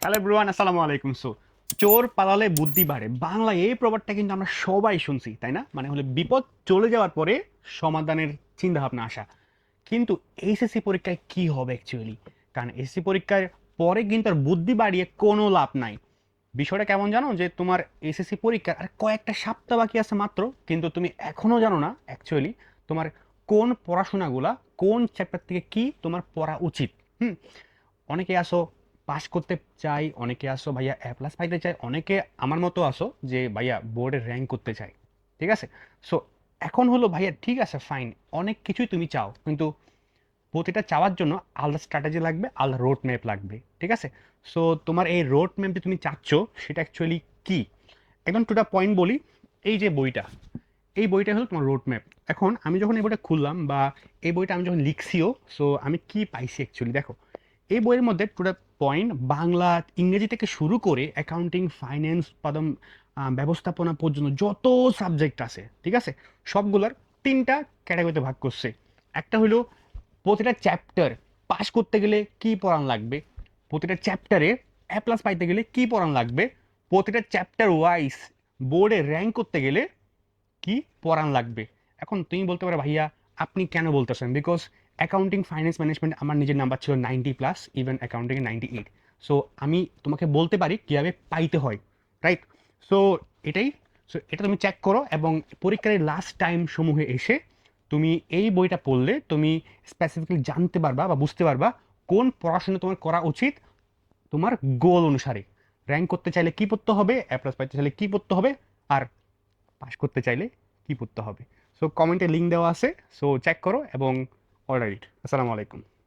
Hello everyone, আসসালামু আলাইকুম। চোর পালালে বুদ্ধি বাড়ে, বাংলা এই প্রবাদটা কিন্তু আমরা সবাই শুনছি, তাই না? মানে হলে বিপদ চলে যাওয়ার পরে সমাধানের চিন্তা ভাবনা আসা। কিন্তু এইচএসসি পরীক্ষায় কি হবে অ্যাকচুয়ালি? কারণ এসএসসি পরীক্ষার পরে কিন্তু আর বুদ্ধি বাড়িয়ে কোনো লাভ নাই। বিষয়টা কেমন জানো, যে তোমার এসএসসি পরীক্ষার আর কয়েকটা সপ্তাহ বাকি আছে মাত্র, কিন্তু তুমি এখনো জানো না অ্যাকচুয়ালি তোমার কোন পড়াশোনাগুলা, কোন চ্যাপ্টার থেকে কি তোমার পড়া উচিত। হুম। অনেকে আসো পাস করতে চাই, অনেকে আসো ভাইয়া এ প্লাস পাইতে চাই, অনেকে আমার মতো আসো যে ভাইয়া বোর্ডে র্যাঙ্ক করতে চাই। ঠিক আছে। সো এখন হলো ভাইয়া, ঠিক আছে ফাইন, অনেক কিছুই তুমি চাও, কিন্তু প্রতিটা চাওয়ার জন্য আলাদা স্ট্র্যাটেজি লাগবে, আলাদা রোড ম্যাপ লাগবে। ঠিক আছে। সো তোমার এই রোড ম্যাপ যে তুমি চাচ্ছ, সেটা অ্যাকচুয়ালি কি? একদম টু দা পয়েন্ট বলি, এই যে বইটা, এই বইটা হলো তোমার রোড ম্যাপ। এখন আমি যখন এই বইটা খুললাম বা এই বইটা আমি যখন লিখছিও, সো আমি কি পাইছি অ্যাকচুয়ালি দেখো। এই বইয়ের মধ্যে টু দ্য পয়েন্ট, বাংলা ইংরেজি থেকে শুরু করে অ্যাকাউন্টিং, ফাইন্যান্স, উৎপাদন, ব্যবস্থাপনা পর্যন্ত যত সাবজেক্ট আছে, ঠিক আছে, সবগুলোর তিনটা ক্যাটাগরিতে ভাগ করছে। একটা হলো প্রতিটা চ্যাপ্টার পাস করতে গেলে কি পড়ান লাগবে, প্রতিটা চ্যাপ্টারে এ প্লাস পাইতে গেলে কি পড়ান লাগবে, প্রতিটা চ্যাপ্টার ওয়াইজ বোর্ডে র্যাঙ্ক করতে গেলে কি পড়ান লাগবে। এখন তুমি বলতে পারো ভাইয়া আপনি কেন বলতেছেন, বিকজ অ্যাকাউন্টিং, ফাইন্যান্স, ম্যানেজমেন্ট আমার নিজের নাম্বার ছিল 90+, ইভেন অ্যাকাউন্টিংয়ে 98। সো আমি তোমাকে বলতে পারি কীভাবে পাইতে হয়, রাইট? সো এটাই। সো এটা তুমি চেক করো, এবং পরীক্ষার লাস্ট টাইম সমূহে এসে তুমি এই বইটা পড়লে তুমি স্পেসিফিক্যালি জানতে পারবা বা বুঝতে পারবা কোন পড়াশোনা তোমার করা উচিত তোমার গোল অনুসারে। র্যাঙ্ক করতে চাইলে কি পড়তে হবে, এ প্লাস পাইতে চাইলে কি পড়তে হবে, আর পাস করতে চাইলে কি পড়তে হবে। সো কমেন্টে লিঙ্ক দেওয়া আছে, সো চেক করো এবং অর্ডার ইট। আসসালামু আলাইকুম।